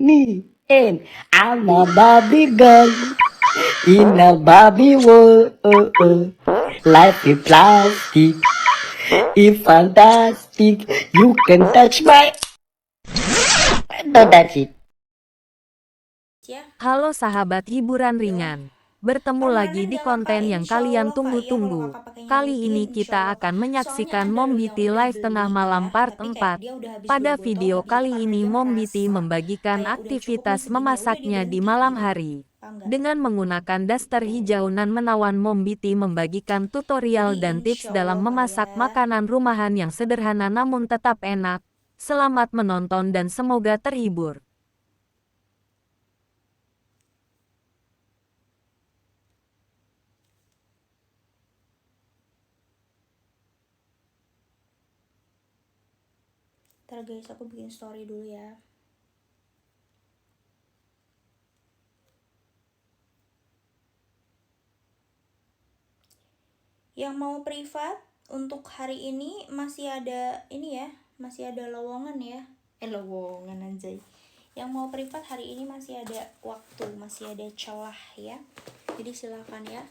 me, and I'm a Barbie girl in a Barbie world. Life is plastic, it's fantastic. You can touch my. Don't touch it. Ya. Halo sahabat hiburan ringan, bertemu lagi di Permanen gak apa-apa, konten yang insya kalian Allah kak. Ya kalau tunggu-tunggu. kakak pakainya Kali rutin, ini insya kita Allah kak. akan Soalnya menyaksikan ada Mom loh yang Biti udah live tengah beli malam ya, part tapi kayak 4. dia udah habis 2 Pada botol, video habis itu kali karena ini dia Mom Biti ngerasa membagikan kayak udah cukup nih aktivitas segini, ya udah dia memasaknya di berhenti malam gitu. hari. Paham gak? Dengan menggunakan daster hijau nan menawan, Mom Biti membagikan tutorial Jadi dan tips insya dalam Allah kak memasak ya. makanan rumahan yang sederhana namun tetap enak. Selamat menonton dan semoga terhibur. Ntar guys, aku bikin story dulu ya. Yang mau privat untuk hari ini masih ada ini ya, masih ada lowongan ya. Lowongan anjay. Yang mau privat hari ini masih ada waktu, masih ada celah ya. Jadi silakan ya.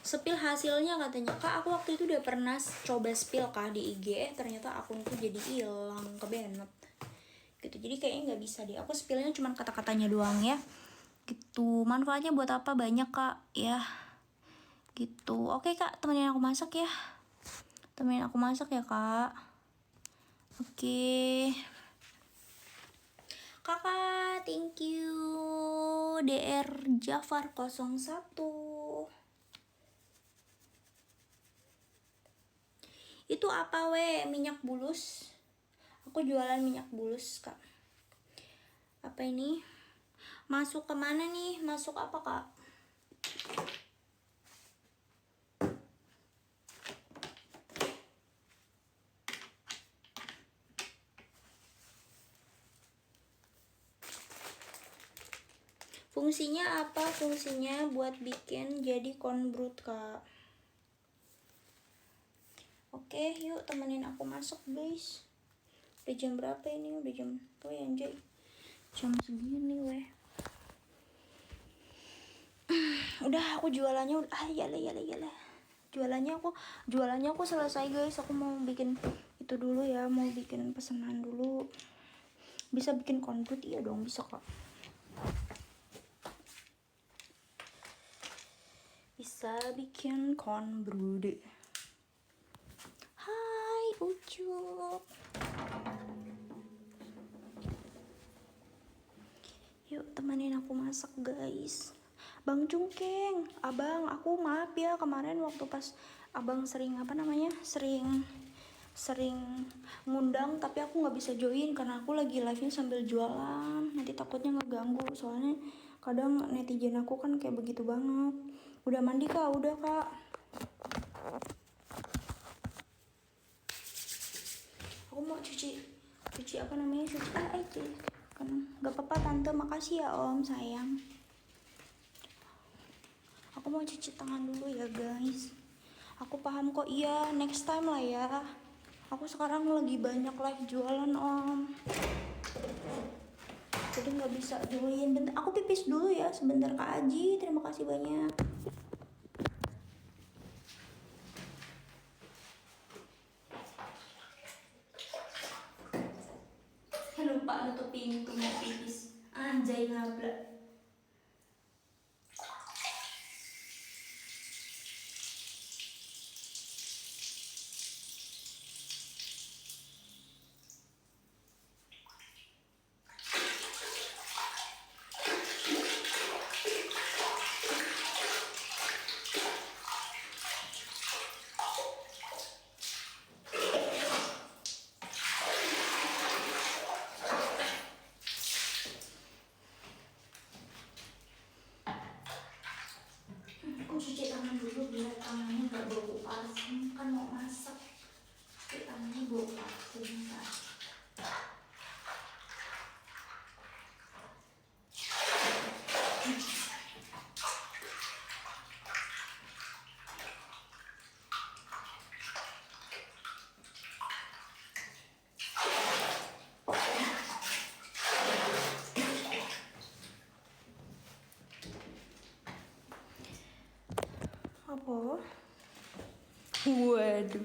Spill hasilnya katanya, kak aku waktu itu udah pernah coba spill kak di IG, ternyata akunku jadi hilang, kebenet gitu. Jadi kayaknya nggak bisa deh, aku spillnya cuma kata-katanya doang ya gitu. Manfaatnya buat apa banyak kak ya gitu. Oke kak, temenin aku masak ya, temenin aku masak ya kak. Oke kakak, thank you. DR Jafar 01. Itu apa minyak bulus. Aku jualan minyak bulus kak. Apa ini? Masuk kemana nih? Masuk apa kak? Fungsinya apa? Fungsinya buat bikin jadi corn brood kak. Oke, yuk temenin aku masak guys. Udah jam berapa ini? Udah jam, oh ya anjay, jam segini weh. Udah aku jualannya udah, yalah. Jualannya aku selesai guys. Aku mau bikin itu dulu ya, mau bikin pesanan dulu. Bisa bikin corn brood? Iya dong, bisa kak. Bisa bikin corn brood. Hai Ucup. Yuk temenin aku masak guys. Bang Cungkeng, abang, aku maaf ya kemarin waktu pas abang sering sering ngundang, tapi aku nggak bisa join karena aku lagi live nya sambil jualan. Nanti takutnya ngeganggu, soalnya kadang netizen aku kan kayak begitu banget. Udah mandi kak? Udah kak. Aku mau cuci apa namanya, cuci aja kan. Gak apa-apa tante, makasih ya om sayang. Aku mau cuci tangan dulu ya guys. Aku paham kok, iya next time lah ya. Aku sekarang lagi banyak live jualan om, jadi nggak bisa join. Bentar, aku pipis dulu ya sebentar kak Aji. Terima kasih banyak. Lupa nutup pintu mau pipis. Anjay ngabla. Apa? Waduh,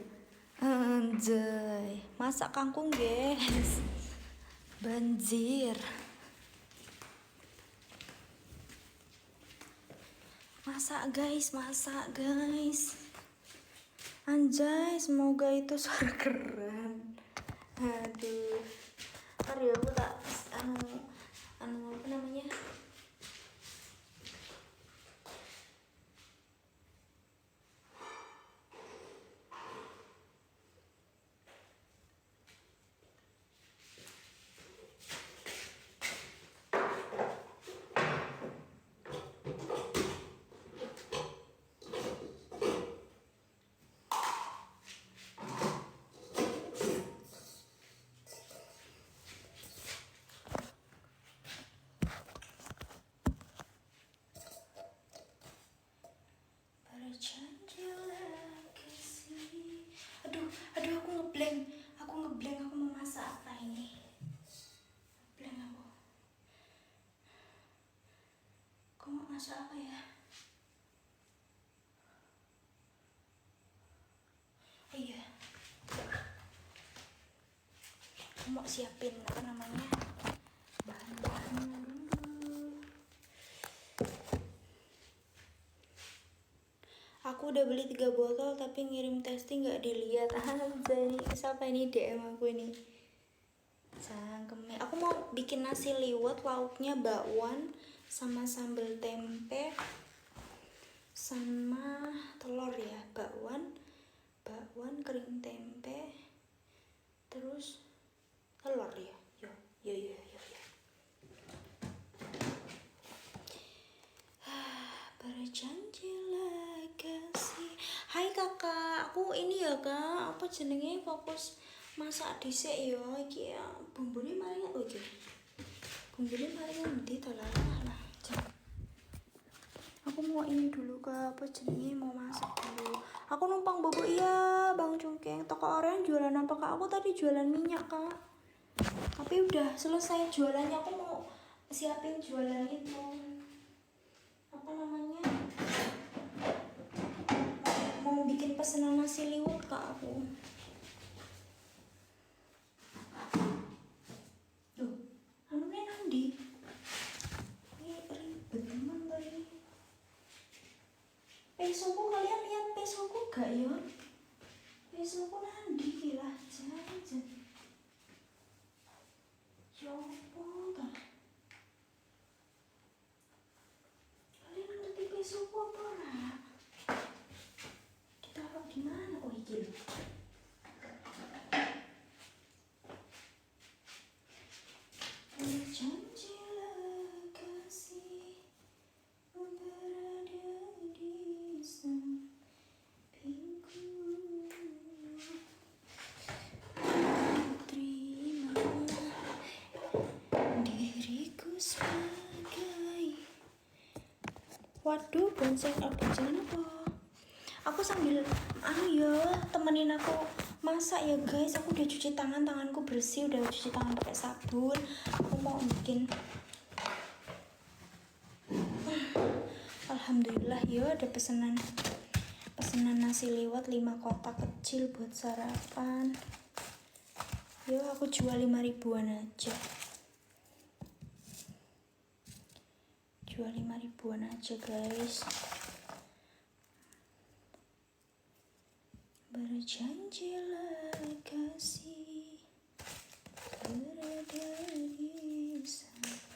anjay, masak kangkung guys, banjir. Masak guys, anjay, semoga itu suara keren. Aduh, ntar ya aku tak apa namanya, berjanjilah kasih. Aduh, aku ngeblank, aku mau masak apa ini? Ngeblank aku. Aku mau masak apa ya? Oh iya, aku mau siapin apa namanya, bahan-bahannya dulu. Aku udah beli 3 botol tapi ngirim testing nggak dilihat. Jadi siapa ini DM aku ini? Cangkeme. Aku mau bikin nasi liwet, lauknya bakwan sama sambal tempe sama telur ya. Bakwan kering tempe, terus telur ya. Yo. Berjanjilah kasih. Hai kakak, aku ini ya kak, apa jenenge, fokus masak dhisik ya. Iki ya bumbune maringan. Oh iki. Bumbune maringan ndi to lah. Aku mau ini dulu kak, apa jenenge, mau masak dulu. Aku numpang bobo. Iya Bang Cungkeng, toko orang jualan apa kak? Aku tadi jualan minyak kak, tapi udah selesai jualannya. Aku mau siapin jualan itu, apa namanya, mau bikin pesanan nasi liwet kak aku. Duh, anunya nanti ini ribet teman tadi. Pesoku, kalian lihat pesoku gak ya? Pesoku nanti gila jajan. Ya ampun dah. Kalian ngerti pesoku apa ora? Ditaruh di mana? Oh iki loh. Berjanjilah kasih berada di sampingku. Terima diriku sebagai. Waduh, boncengan apa? Aku sambil temenin aku masak ya guys. Aku udah cuci tangan, tanganku bersih, udah cuci tangan pakai sabun. Aku mau bikin, alhamdulillah ya, ada pesanan nasi liwet 5 kotak kecil buat sarapan. Yo, aku jual 5 ribuan aja. Jual 5 ribuan aja guys. Berjanjilah kasih berada di sampingku.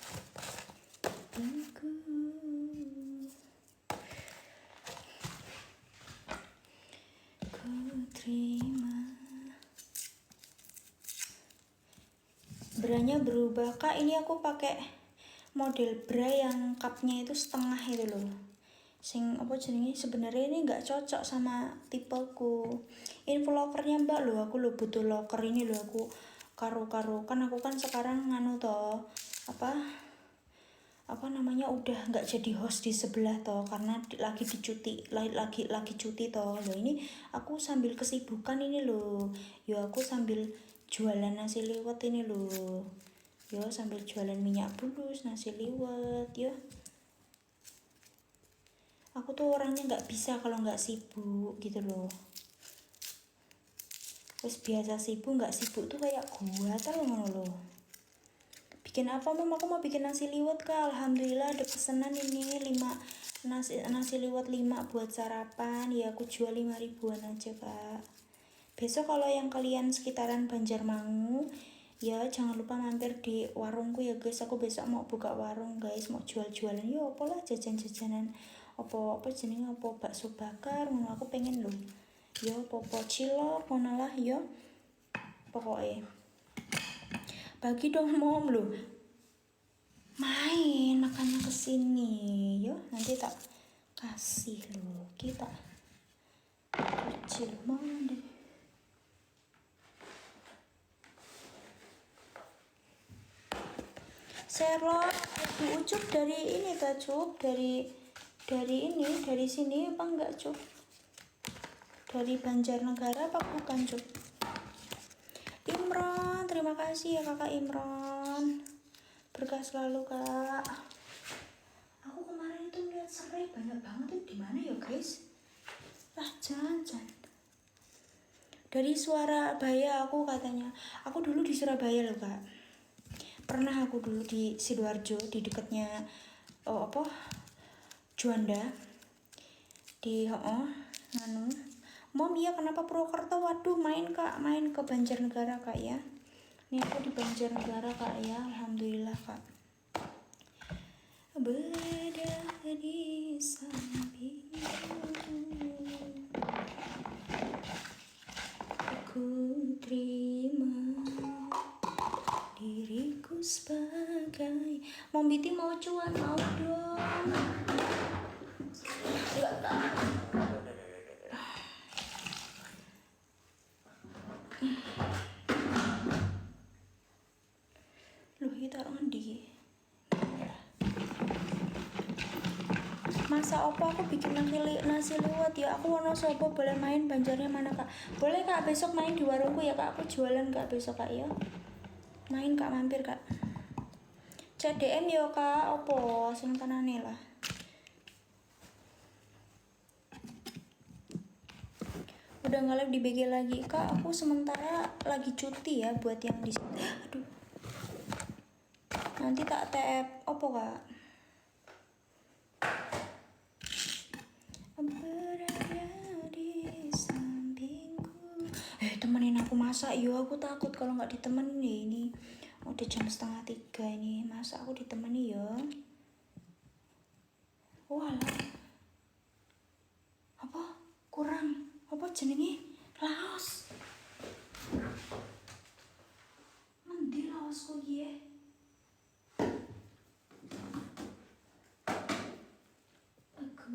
Ku terima. Branya berubah kak, ini aku pakai model bra yang cupnya itu setengah itu loh. Sing apa jenenge, sebenarnya ini nggak cocok sama tipeku. Inflokernya mbak loh, aku lo butuh loker ini loh. Aku karo kan aku kan sekarang nganu toh, apa namanya, udah nggak jadi host di sebelah toh, karena lagi cuti toh. Loh ini aku sambil kesibukan ini loh. Yo aku sambil jualan nasi liwet ini loh. Yo sambil jualan minyak bulus, nasi liwet yo. Aku tuh orangnya nggak bisa kalau nggak sibuk gitu loh. Terus biasa sibuk nggak sibuk tuh kayak gua tau ngono loh. Bikin apa Mam? Aku mau bikin nasi liwet Kak. Alhamdulillah ada pesanan ini 5 nasi liwet 5 buat sarapan. Ya aku jual 5 ribuan aja Kak. Besok kalau yang kalian sekitaran Banjarmangu ya jangan lupa mampir di warungku ya guys. Aku besok mau buka warung guys, mau jual-jualan ya apalah jajan-jajanan apa jenenge apa bakso bakar ngono aku pengen loh. Ya apa cilok ngono lah ya. Pokoknya bagi dong Mom loh. Main makanya kesini yo, nanti tak kasih loh kita kecil mana deh. Sherlock Bu Ucup dari ini tak Cup, dari ini dari sini apa enggak Cup? Dari Banjarnegara apa bukan Cup? Imron, terima kasih ya Kakak Imron. Berkah selalu Kak. Aku kemarin itu lihat serai banyak banget tuh di mana ya guys? Lah jangan. Dari Surabaya aku katanya. Aku dulu di Surabaya loh Kak. Pernah aku dulu di Sidoarjo di dekatnya Juanda. Di Mom iya kenapa Purwokerto? Waduh main Kak, main ke Banjarnegara Kak ya. Nih aku di Banjarnegara Kak ya, alhamdulillah Kak. Berada di sampingmu, aku terima diriku sebagai. Mom Biti mau cuan, mau dong. Enggak tahu. Loh, ini taruh di. Masa opo aku bikin nasi liwet ya. Aku wono sopo boleh main Banjarnya mana Kak? Boleh Kak, besok main di warungku ya Kak. Aku jualan Kak besok Kak ya. Main Kak, mampir Kak. CDM yo Kak, opo seneng tenane lah. Udah nggak live di BG lagi Kak. Aku sementara lagi cuti ya buat yang di sini. Aduh. Nanti tak tap opo Kak. Berada di sampingku. Temenin aku masak yo. Aku takut kalau nggak ditemenin ya ini. Udah jam 2:30 ini. Masa aku ditemani yo. Walah. Apa? Kurang. Apa jenenge? Laos. Mendi laos kok ye? Aku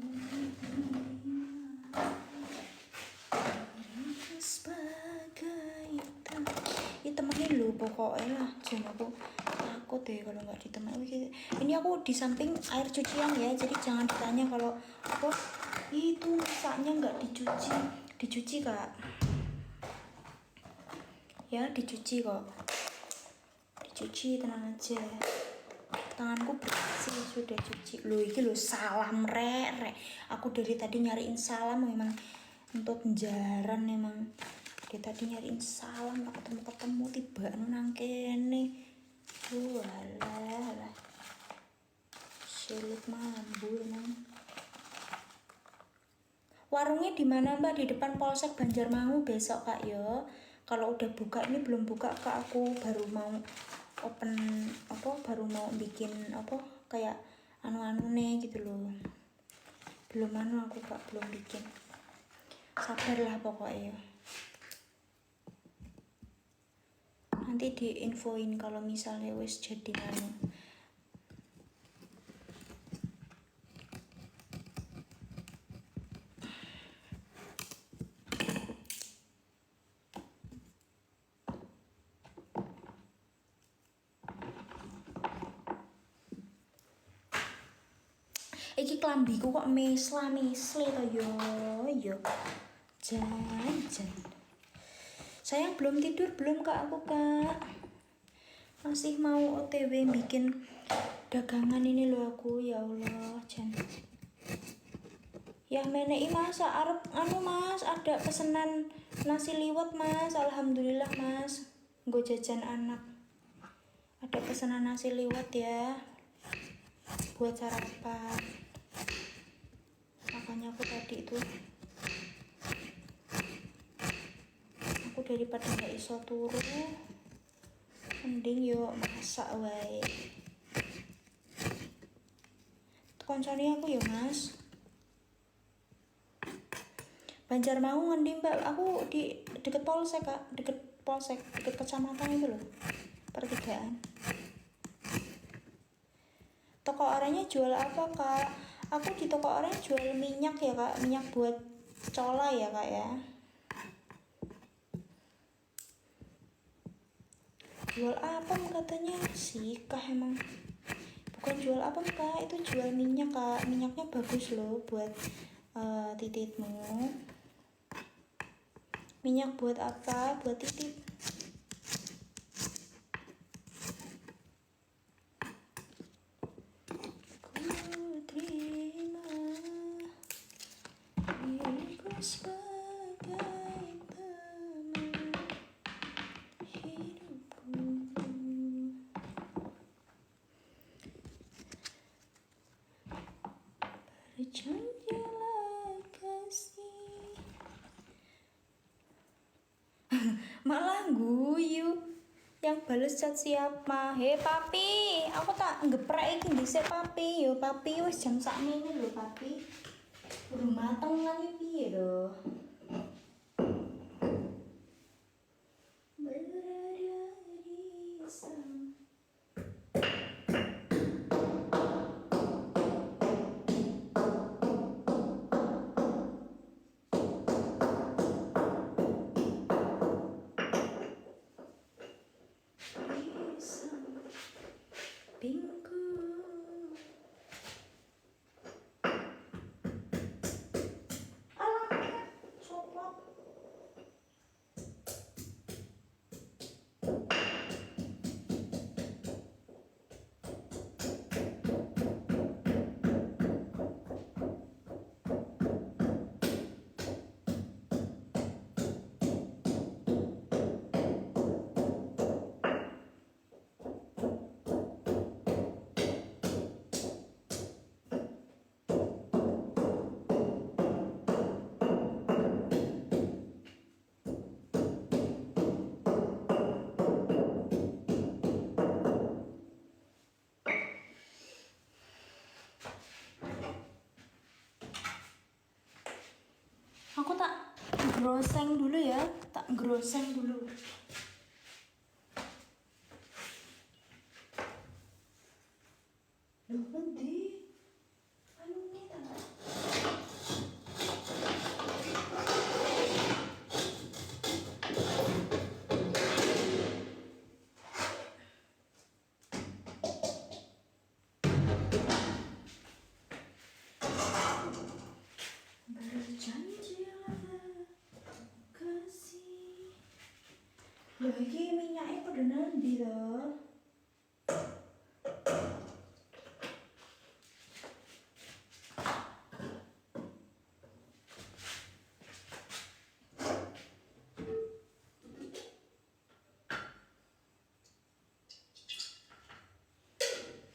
sebagai ya temenin lu pokoknya lah. Jangan aku takut deh kalau nggak ditemenin. Ini aku di samping air cucian ya, jadi jangan ditanya kalau apa itu masaknya nggak dicuci Kak ya, dicuci kok, dicuci tenang aja, tanganku bersih sudah cuci. Loh iki lo salam rek aku dari tadi nyariin salam memang untuk jaran memang dari tadi nyariin salam gak ketemu tiba nang kene. Walah silut mambu emang. Warungnya di mana Mbak? Di depan Polsek Banjarmangu besok Kak yo. Kalau udah buka, ini belum buka Kak, aku baru mau open baru mau bikin kayak anu nih gitu loh. Belum aku Kak, belum bikin. Sabarlah pokoknya. Nanti diinfoin kalau misalnya wis jadi anu. Iki klambiku kok mesle to yo. Jan. Sayang belum tidur belum Kak aku Kak. Masih mau OTW bikin dagangan ini loh aku, ya Allah, Jan. Ya menei mas, arep anu mas, ada pesanan nasi liwet mas, alhamdulillah mas, nggo jajan anak. Ada pesanan nasi liwet ya, buat sarapan. Makanya aku tadi itu, aku daripada nggak iso turu, mending yo masak wae. Koncone aku ya mas. Banjar mau ngendi mbak, aku di deket polsek kak, deket kecamatan itu loh, pertigaan. Toko oranye jual apa kak? Aku di toko oranye jual minyak ya kak, minyak buat cola ya kak ya. Jual apa katanya? Sikah emang. Bukan jual apa kak, itu jual minyak kak, minyaknya bagus loh buat tititmu. Minyak buat apa? Buat titit. Ku terima diriku sebagai teman hidupku. Berjanjilah kasih. Malah guyu. Yang bales chat siapa? He papi, aku tak ngeprek iki dhisik papi. Yo papi wis jam sakmene lho papi. Udah mateng kan iki piye lho. Berada di sana. Pingku. Alamak, soplok. Aku tak groseng dulu ya, tak groseng dulu. Loh, nanti anu nih tak. Berjanjilah kasih. Loh, iki minyaknya pada nanti loh.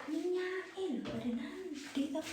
Minyaknya loh pada nanti loh.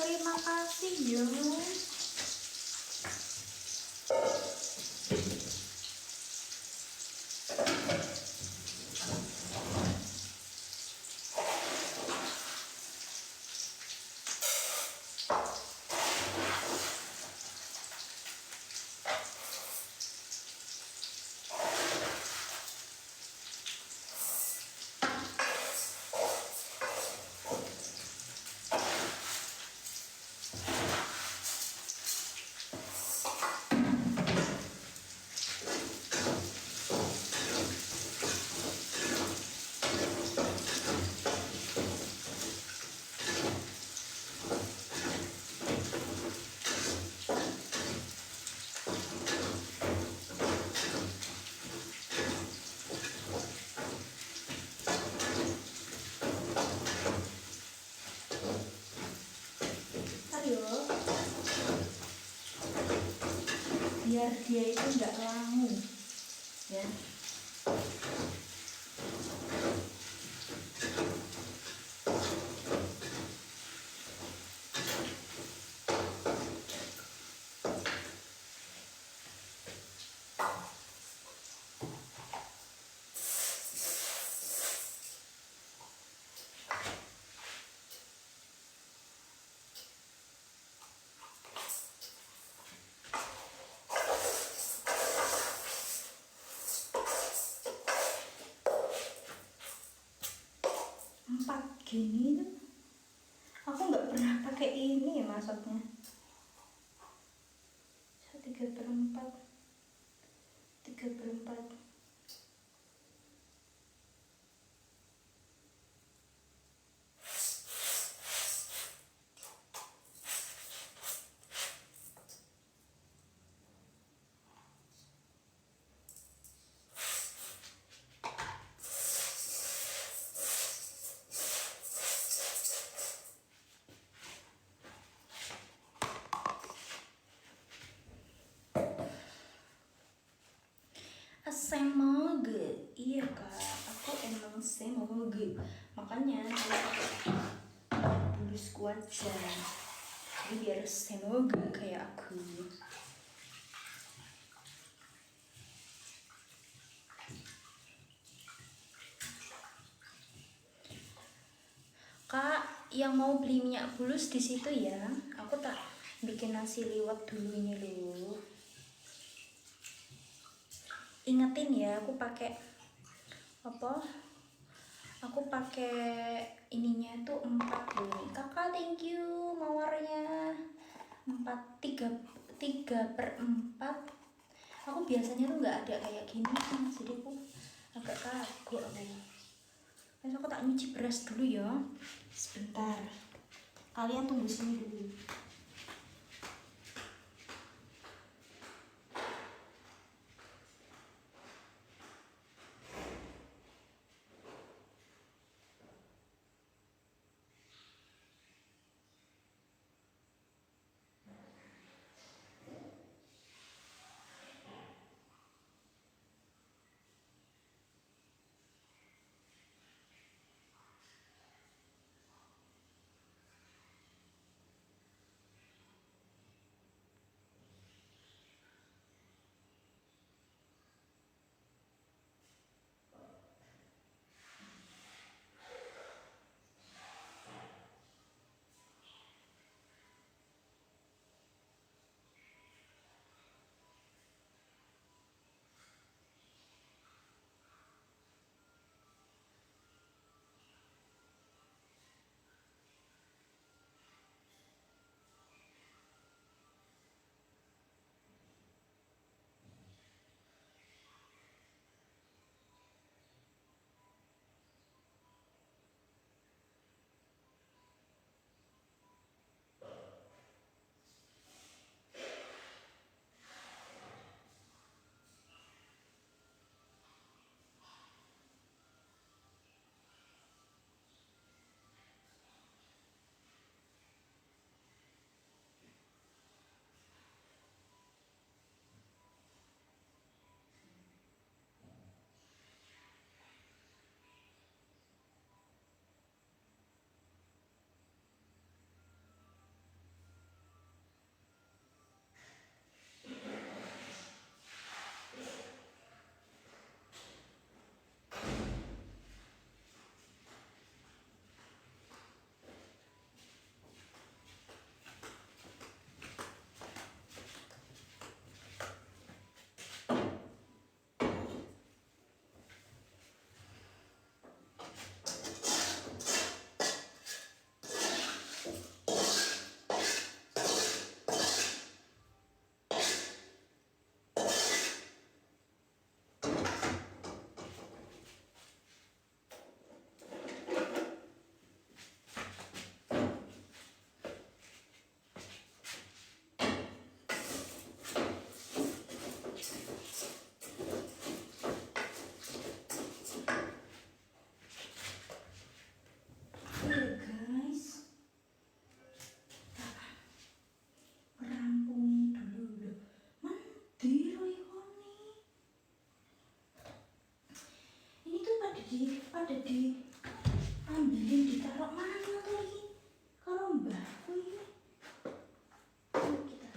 Terima kasih ya. Ayo, biar dia itu nggak langu ya. Empat gini tuh aku nggak pernah pakai ini ya masaknya. 3/4 3/4. Semoga, iya kak, aku emang semoga, makanya kalau pakai bulus aja, jadi biar semoga kayak aku. Kak, yang mau beli minyak bulus di situ ya, aku tak bikin nasi liwet dulu ini loh. Ingetin ya, aku pakai apa? Aku pakai ininya tuh 4 loh. Kakak thank you mawarnya. 3/4. Aku biasanya tuh nggak ada kayak gini, jadi aku agak kagok aku. Terus aku tak nyuci beras dulu ya. Sebentar. Kalian tunggu sini dulu. ambilin ditaruh mana tuh lagi kalau mbakku ini. Kita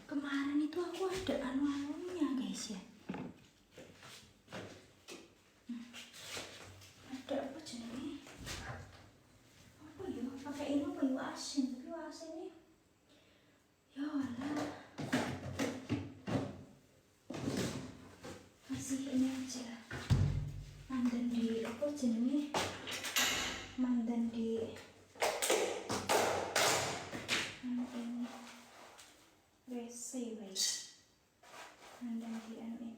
kemarin itu aku ada anu-anunya guys ya. Ada apa jenis? Apa ya? Pakai ini apa ya asin? Tapi asin nih. Ya Allah. Kasih ini aja. Mandan di apa jenis? Mandan di WC guys. Mandan di anu ini.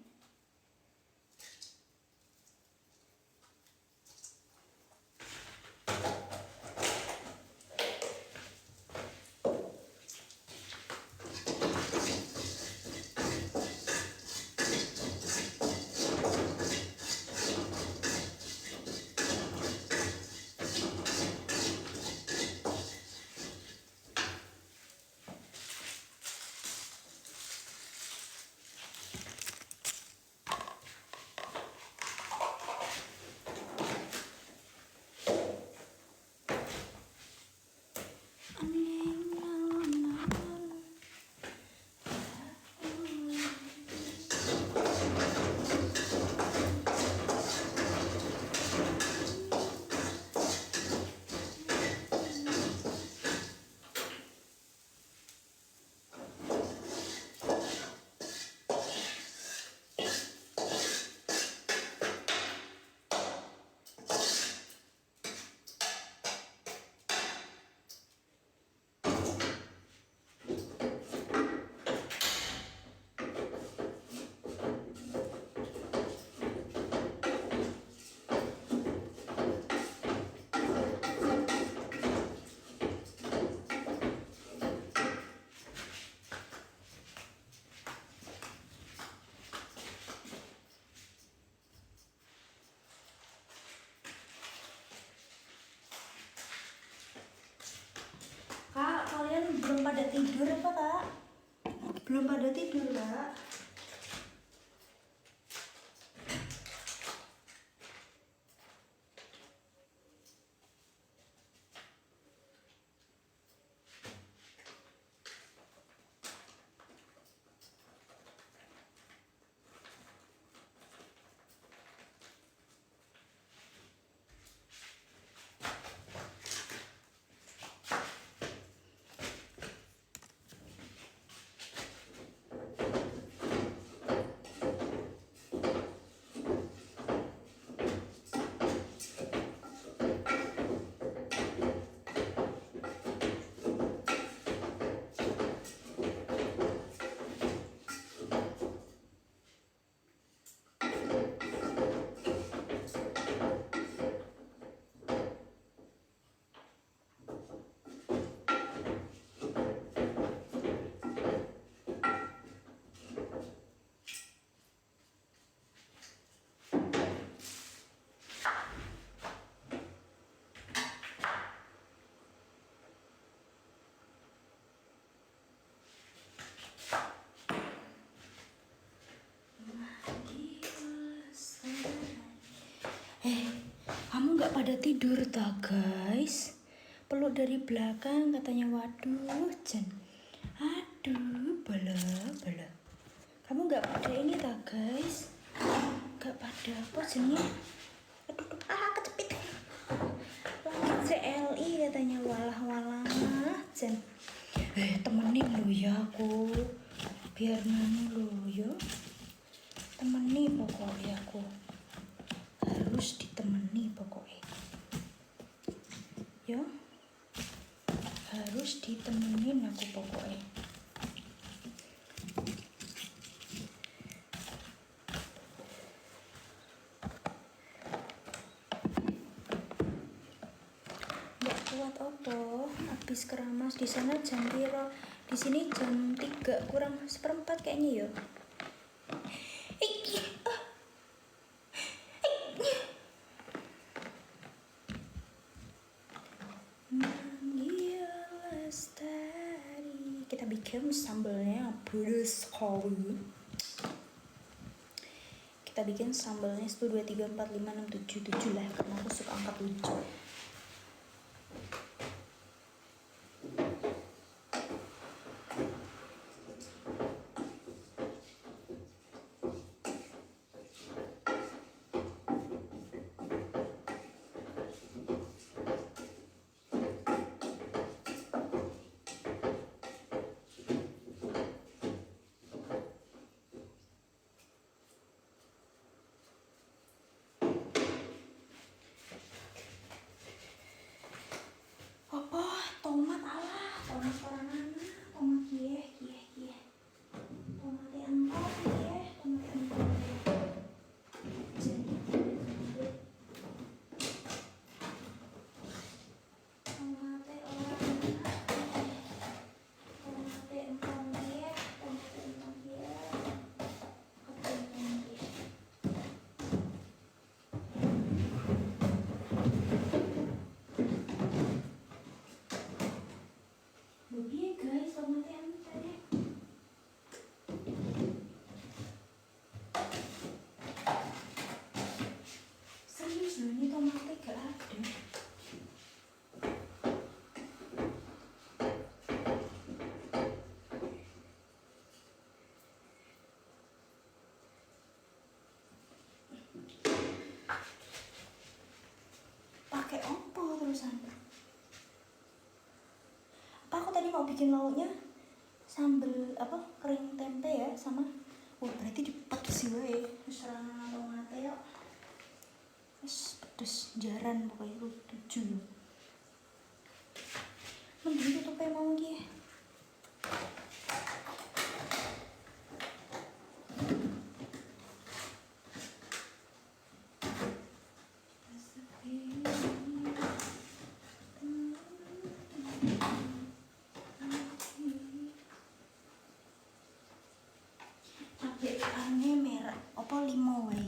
tidur apa kak? Belum pada tidur kak. Kamu nggak pada tidur tak guys? Peluk dari belakang katanya. Waduh Jen, aduh bala. Kamu nggak pada ini tak guys? Nggak pada apa jenis? Aduh kecepit. Langit CLI katanya. Walah Jen. Temenin lu ya aku, biar nanu lu ya. Temeni pokoknya aku, harus ditemani pokoknya ya, harus ditemenin aku pokoknya. Nggak kuat opo habis keramas. Di sana jam piro? Di sini jam 3 kurang seperempat kayaknya ya. Kita bikin sambalnya pedas sekali. Kita bikin sambalnya 1, 2, 3, 4, 5, 6, 7 lah, karena aku suka angka 7. Tomat ala, tomat sorangan, tomat kieh. Tomat entong kieh, tomat entong. Tomat orang, tomat entong kieh, tomat entong kieh. Begini guys, tomatnya tadi. Serius loh, ini tomatnya gak ada. Pakai opo terusan? Aku tadi mau bikin lauknya sambal apa kering tempe ya sama. Berarti dipedes wae. Terus serangan tomatnya ya. Terus pedes jaran pokoknya lu 7. Mending tutupnya mau nggih. Cabai merah, apa 5 wae.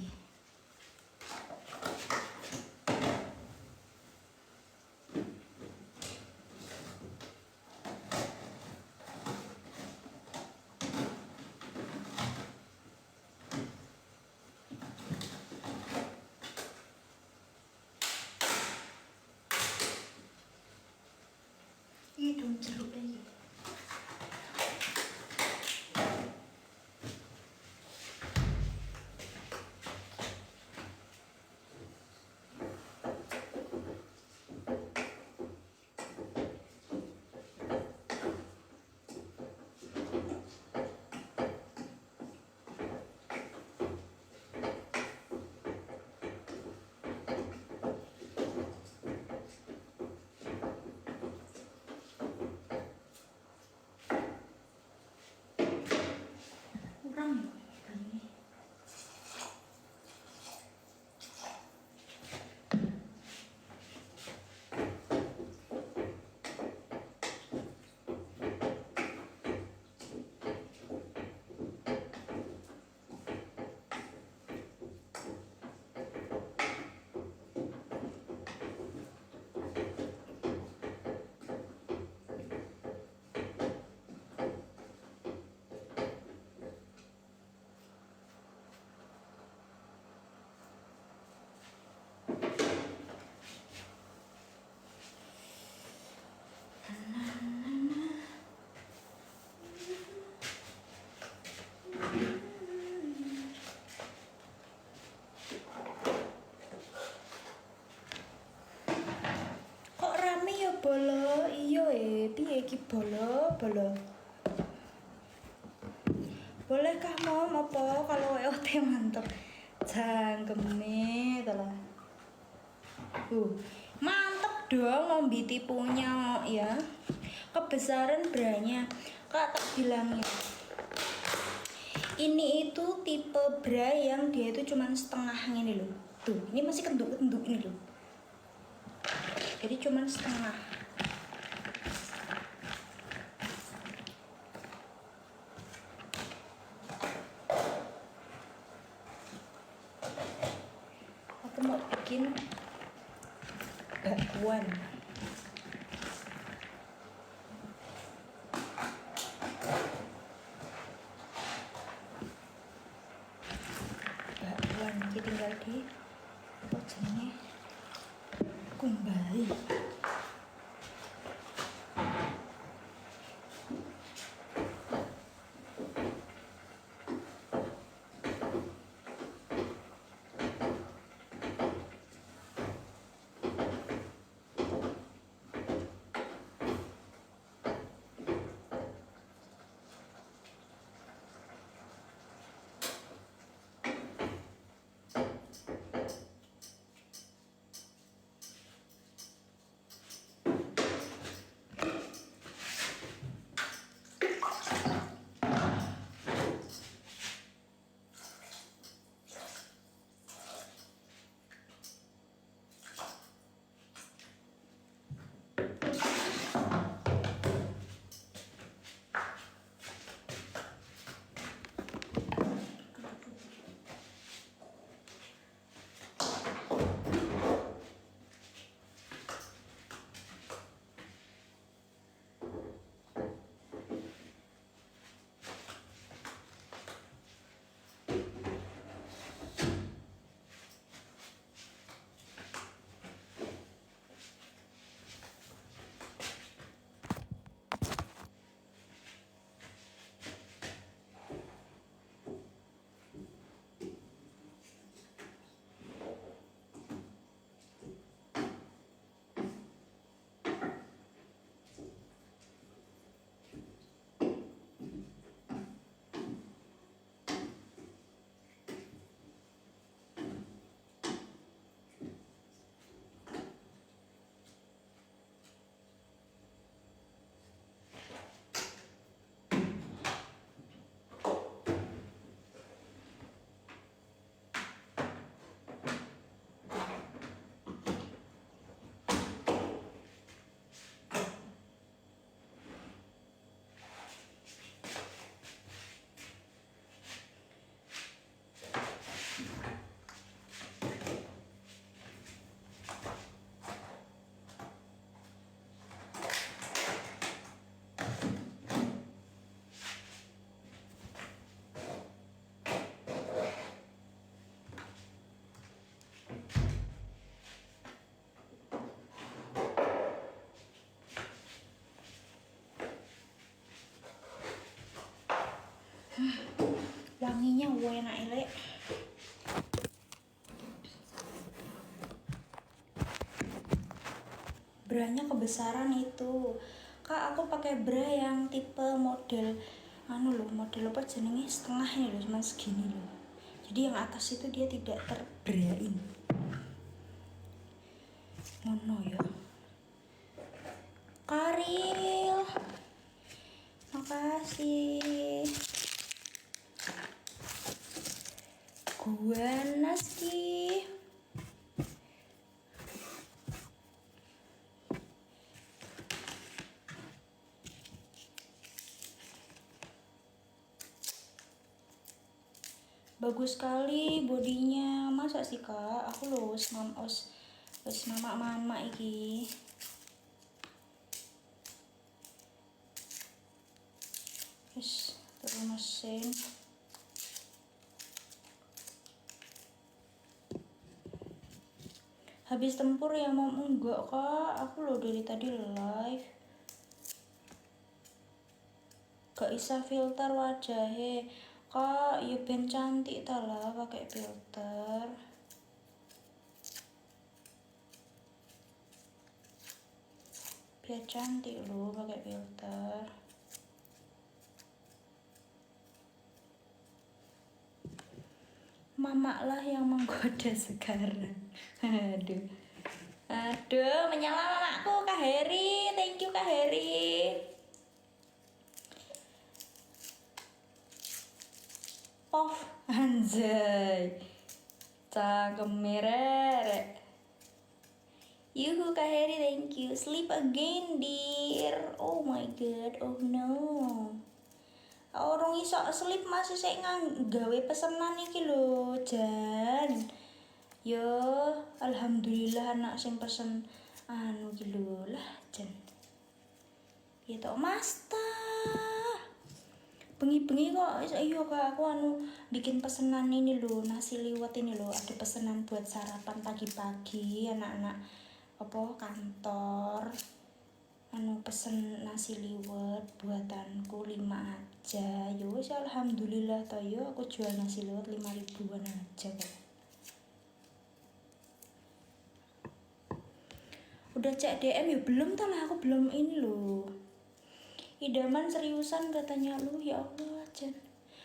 apa lo? Bolehkah mom apa kalau WOT mantep? Cangkeme telah. Mantep dong Mombi tipunya ya. Kebesaran branya. Kak tak bilangnya. Ini itu tipe bra yang dia itu cuman setengah ini loh. Tuh, ini masih kenduk-kenduk ini loh. Jadi cuman setengah. Aku mau bikin bakwan. Bakwan iki tinggal di apa jenenge? Kumbali. Wanginya enak elek. Branya kebesaran itu. Kak, aku pakai bra yang tipe model model apa jenenge setengah ini loh, cuman segini loh. Jadi yang atas itu dia tidak terbrain. Ngono ya. Karil. Makasih. Gua Naski. Bagus sekali bodinya. Masa sih kak? Aku loh wis mama iki. Wis turun mesin. Habis tempur ya mau enggak kak? Aku loh dari tadi live. Gak bisa filter wajahnya. Kak, ya ben cantik ta lah pakai filter. Biar cantik loh pakai filter. Mama lah yang menggoda sekarang. Aduh, menyala mamaku Kak Heri. Thank you Kak Heri. Oh, anjay. Cakep merek. Yuhu Kak Heri, thank you. Sleep again, dear. Oh my god, oh no. Orang iso sleep masih saya gawe pesenan iki lho, Jan. Yo, alhamdulillah anak sing pesen anu iki lho lah, Jan. Ya toh, Mas ta. Bengi-bengi kok iya Kak, aku anu bikin pesenan ini lho, nasi liwet ini lho. Ada pesenan buat sarapan pagi-pagi anak-anak apa kantor. Anu pesen nasi liwet buatanku 5 aja. Ya wis alhamdulillah toh yo aku jual nasi liwet 5.000-an aja kok. Udah cek DM ya belum tau lah, aku belum ini loh. Idaman seriusan katanya lu, ya Allah Jan.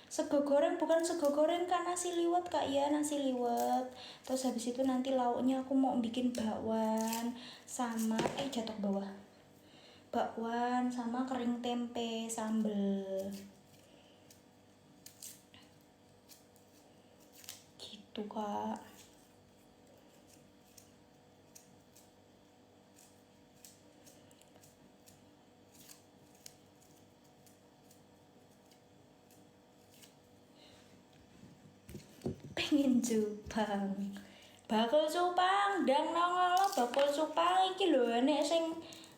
Sego goreng bukan sego goreng Kak, nasi liwet Kak ya, nasi liwet. Terus habis itu nanti lauknya aku mau bikin bakwan sama jatuh bawah. Bakwan sama kering tempe sambel. Gitu Kak. Pengen cupang. Bakul cupang dan nongol bakul cupang iki lho nek sing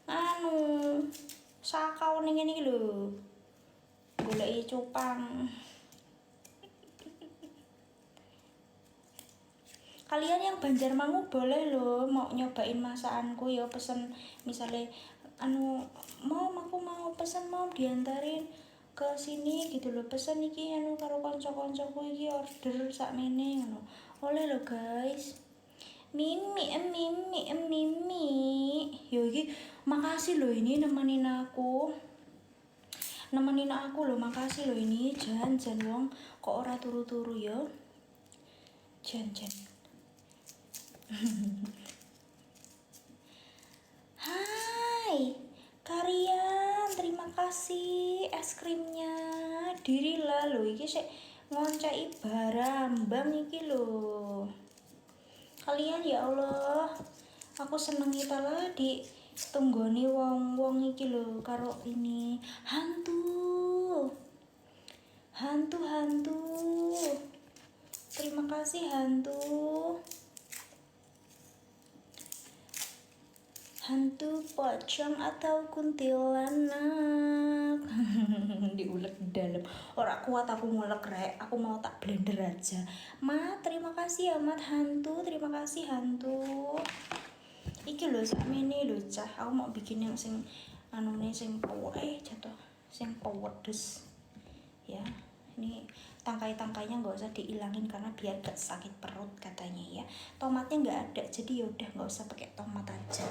anu sakau ning ngene iki lho. Goleki cupang. Kalian yang Banjarmangu boleh loh mau nyobain masakanku ya, pesen misalnya anu aku mau pesen mau diantarin ke sini gitu loh, pesen iki anu karo kanca-kancaku iki order sakmene ngono. Oleh lo guys. Mimi. Yo iki makasih loh ini nemenin aku. Loh, makasih loh ini Jan wong kok ora turu-turu ya. Jan. Hai Karian, terima kasih es krimnya. Dirilah lho iki sik ngonceki barambang iki lho. Kalian ya Allah, aku seneng kita lah di tunggoni wong-wong iki lho karo ini hantu. Terima kasih hantu. Hantu pocong atau kuntilanak. Diulek dalam. Ora kuat aku ngulek rek. Aku mau tak blender aja. Mat, terima kasih ya Mat hantu. Terima kasih hantu. Iki lho sakmene lho cah. Aku mau bikin yang sing anune sing jatuh. Sing pedes. Ya. Ini tangkai-tangkainya nggak usah diilangin karena biar gak sakit perut katanya ya. Tomatnya nggak ada, jadi yaudah nggak usah pakai tomat aja.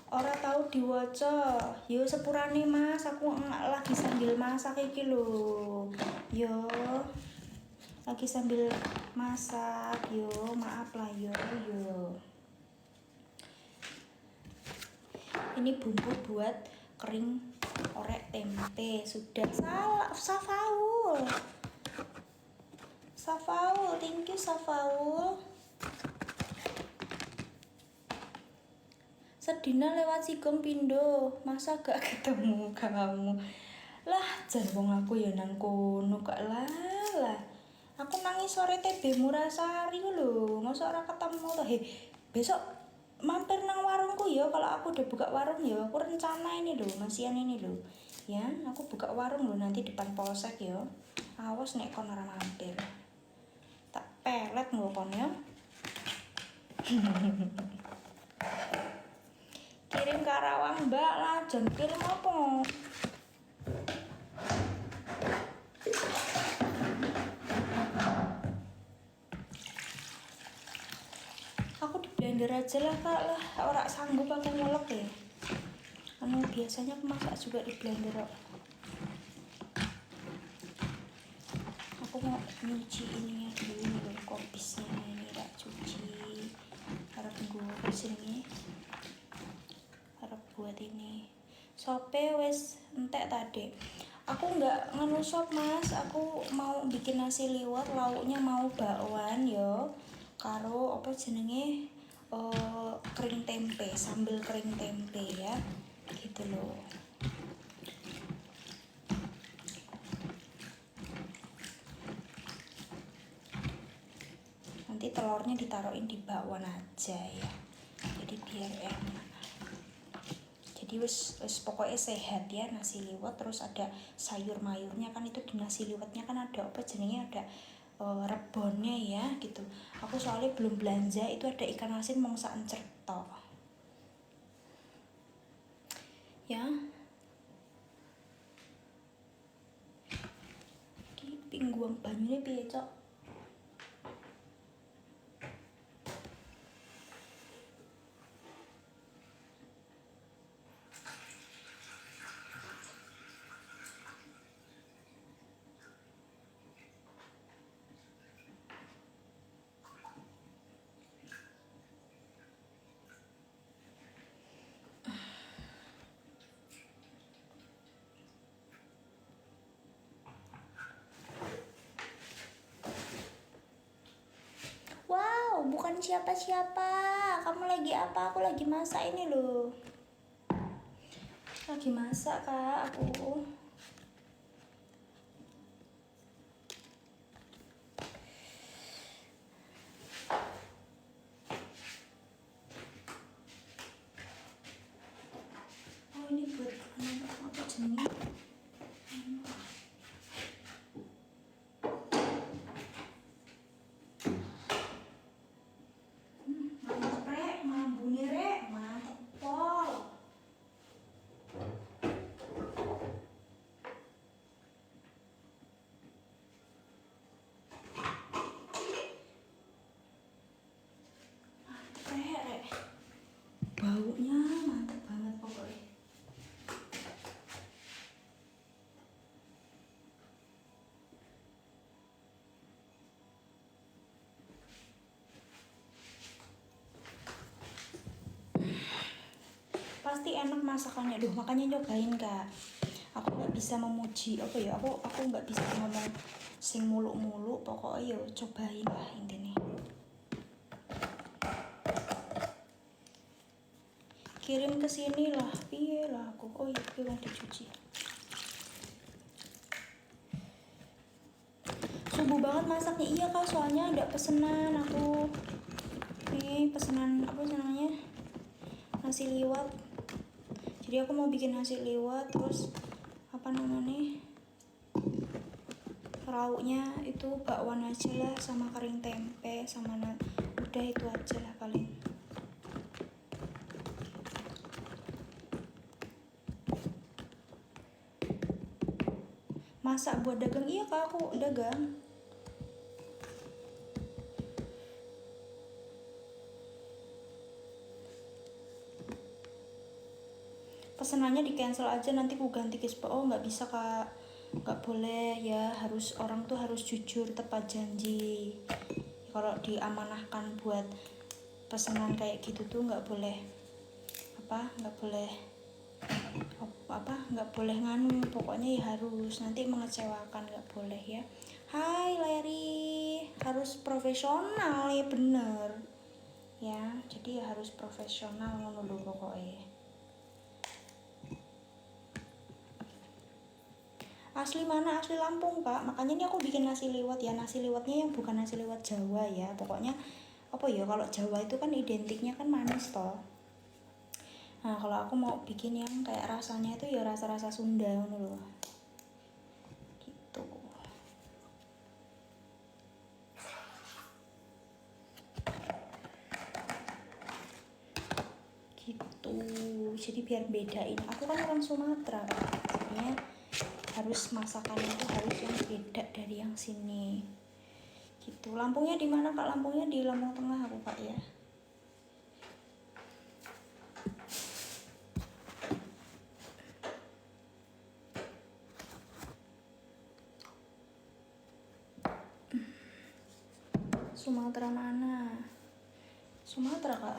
Ora tahu diwaca, yo sepurane Mas, aku lagi sambil masak iki lho. Yo. Lagi sambil masak, yo, maaf lah yo. Ini bumbu buat kering orek tempe. Sudah Safaul, thank you Safaul. Sedina lewat Sigong pindo, masa gak ketemu kamu? Lah, jan wong aku ya nang kono gak lah. Aku nangis sore TB Murasari lho, masa ora ketemu toh. Besok mampir nang warungku ya, kalau aku udah buka warung ya. Aku rencana ini lho, masian ini lho. Ya, aku buka warung lho nanti depan polsek ya. Awas nek kon ora mampir. Tak pelet lho kon ya. Kirim Karawang Mbak lah, jan kirim apa? Aku di blender aja lah Kak lah, ora sanggup aku ngolok ya. Anu biasanya aku masak juga di blender kok. Aku mau nyuci ininya dulu, kopisnya ini tak cuci. Harap gue kesini, harap buat ini. Sope wes entek tadi. Aku nggak nganu sop mas, aku mau bikin nasi liwet, lauknya mau bakwan yo, karo apa jenenge kering tempe, sambal kering tempe ya, gitu loh. Nanti telurnya ditaruhin di bakwan aja ya, jadi biar enak. Jadi wes pokoknya sehat ya nasi liwet, terus ada sayur mayurnya kan, itu di nasi liwetnya kan ada apa jenenge, ada rebonnya ya gitu. Aku soalnya belum belanja, itu ada ikan asin mau sak encertok ya. Ki pingguang banyune piye cok? Wow, bukan siapa-siapa. Kamu lagi apa? Aku lagi masak ini loh. Lagi masak kak aku. Oh ini buat apa jenenge? Mantep rek, mambune rek, mantep pol. Mantep rek. Baunya mantep banget pokoknya. Pasti enak masakannya, duh makanya nyobain kak. Aku nggak bisa memuji apa ya, aku nggak bisa ngomong sing muluk-muluk, pokoknya yo cobain lah intinya. Kirim ke sini lah, piye lah aku. Oh iya, belum dicuci. Subuh banget masaknya, iya kak, soalnya ada pesenan aku. Nih pesenan apa namanya, nasi liwet. Jadi aku mau bikin nasi liwet, terus apa namanya, lauknya itu bakwan aja lah, sama kering tempe, sama udah itu aja lah paling. Masak buat dagang, iya kak, aku dagang. Pesenannya di cancel aja, nanti ku ganti ke spot. Oh nggak bisa kak, nggak boleh ya, harus orang tuh harus jujur tepat janji. Kalau diamanahkan buat pesanan kayak gitu tuh nggak boleh nggak boleh nganu, pokoknya ya harus, nanti mengecewakan, nggak boleh ya. Hai Larry, harus profesional ya, bener ya, jadi ya harus profesional ngono lho pokoknya. Asli mana? Asli Lampung kak, makanya ini aku bikin nasi liwet ya, nasi liwetnya yang bukan nasi liwet Jawa ya, pokoknya apa ya, kalau Jawa itu kan identiknya kan manis toh. Nah kalau aku mau bikin yang kayak rasanya itu ya rasa-rasa Sunda ngono loh. Gitu. Gitu. Jadi biar bedain. Aku kan orang Sumatera, jadinya harus masakannya itu harus yang beda dari yang sini. Gitu. Lampungnya di mana kak? Lampungnya di Lampung Tengah aku kak ya. Sumatera mana? Sumatera kak.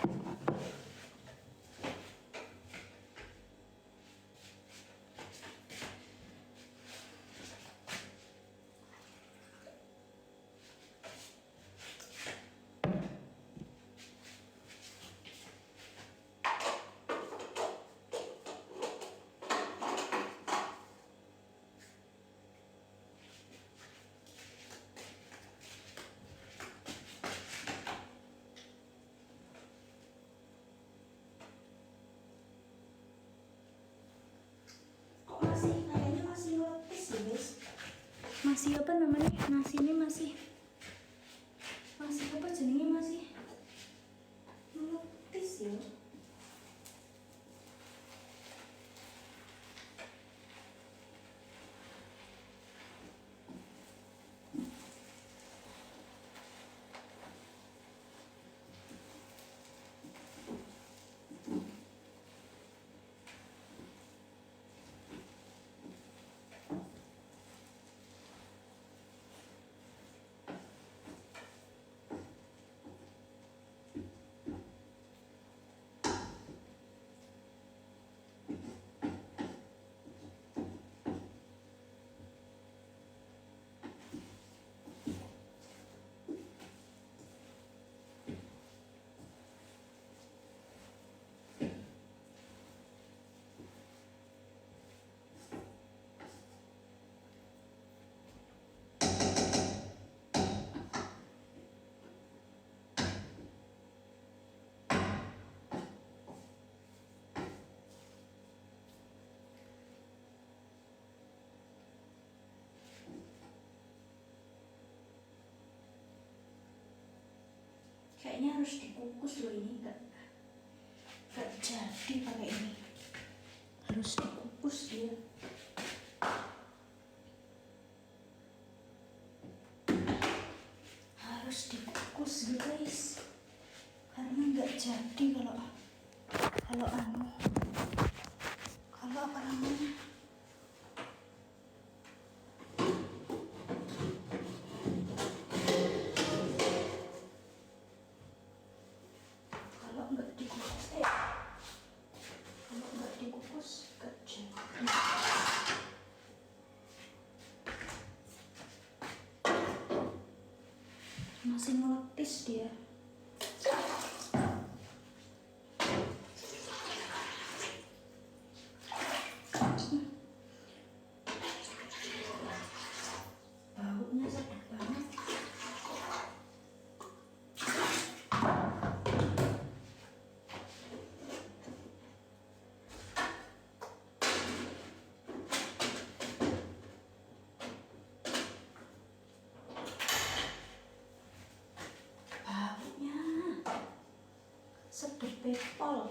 Kok masih kayaknya masih lepis ya guys? Masih apa namanya? Nasi ini masih apa jenenge masih lepis ya? Kayaknya harus dikukus loh, ini nggak jadi pakai ini, harus dikukus dia. Harus dikukus guys, karena nggak jadi kalau apa namanya, kalau nggak dikukus nggak jadi. Masih ngeletis dia. Baunya sedap banget. Baunya sedap pepol.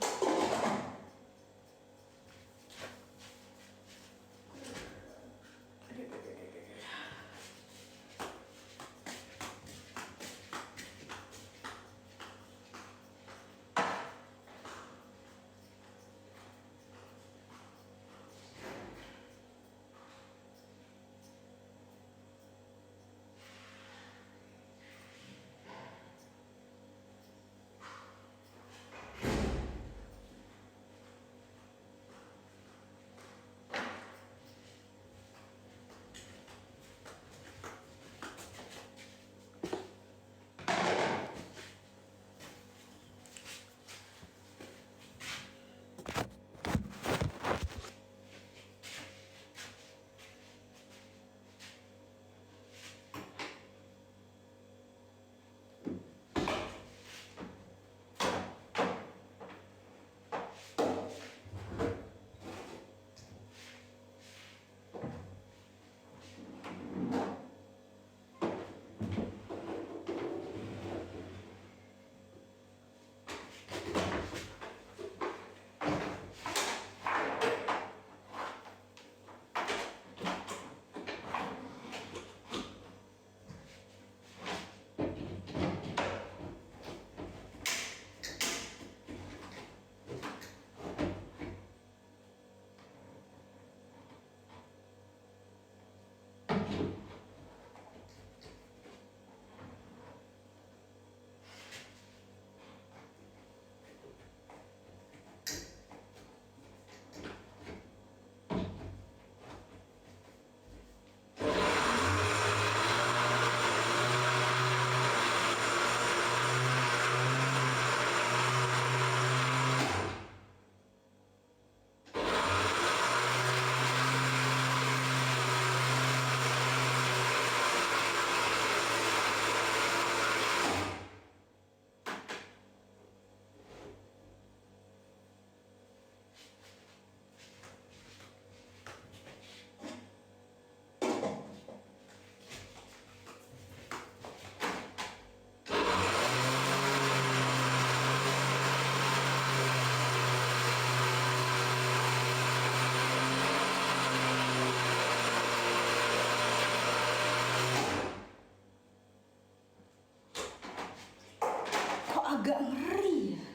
agak ngeri ya.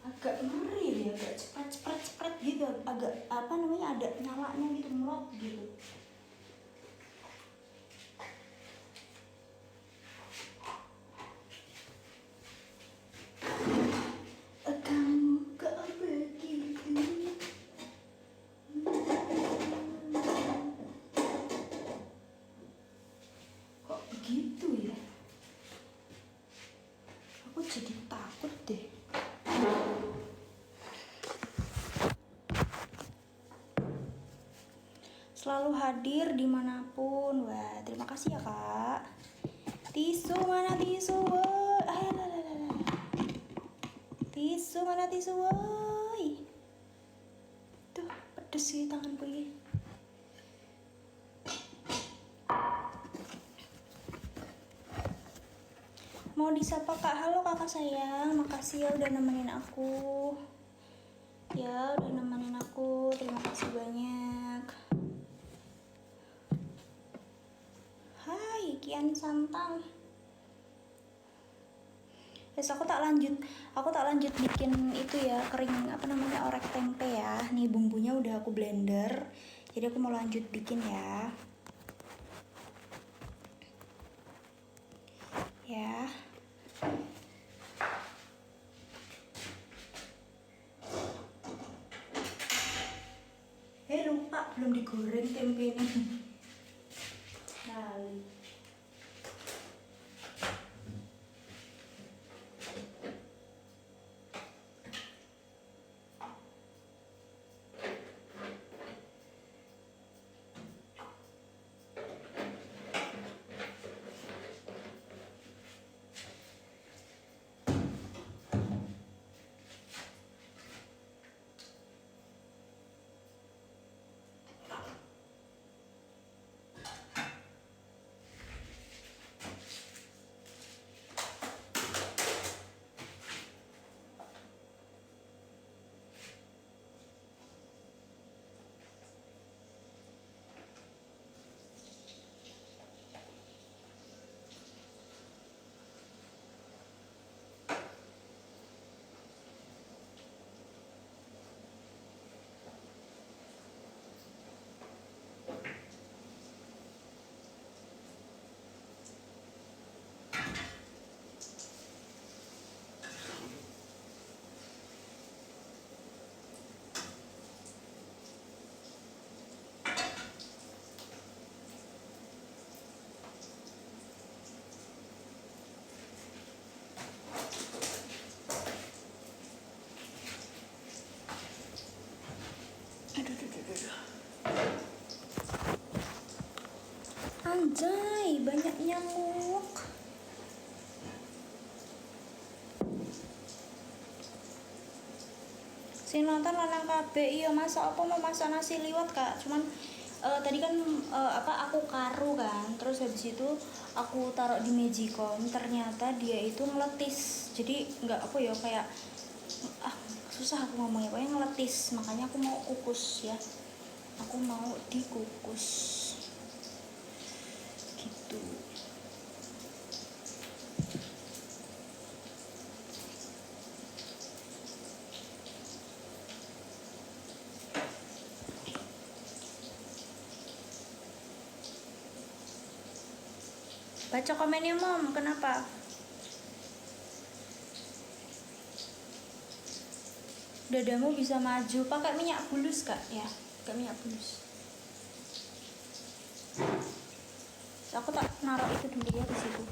Agak ngeri dia, agak cepret gitu, agak apa namanya, ada nyalanya gitu, melot gitu. Kamu kok begitu? Kok begitu ya? Aku jadi takut deh. Selalu hadir dimanapun. Wah, terima kasih ya kak. Tisu mana tisu? Tisu mana tisu? Woi. Tuh, pedes sih tanganku ini. Mau disapa kak? Halo kakak sayang, makasih ya udah nemenin aku. Ya, udah nemenin aku. Terima kasih banyak. Hai, Kian Santang. Yes, aku tak lanjut bikin itu ya, kering apa namanya, orek tempe ya. Nih bumbunya udah aku blender. Jadi aku mau lanjut bikin ya. Ya. Lupa belum digoreng tempe ini. Kali. Aduh. Anjay, banyak nyamuk. Sing nonton lanang kabeh. Iya, masa apa mau masak nasi liwet kak, cuman tadi kan aku karu kan, terus habis itu aku taruh di Magicom, ternyata dia itu ngeletis, jadi nggak apa ya, kayak susah aku ngomongnya, pokoknya ngeletis, makanya aku mau kukus ya, aku mau dikukus gitu. Baca komennya mom, kenapa? Dadamu bisa maju, pakai minyak bulus kak ya, pakai minyak bulus. Aku tak naruh itu dulu ya di situ.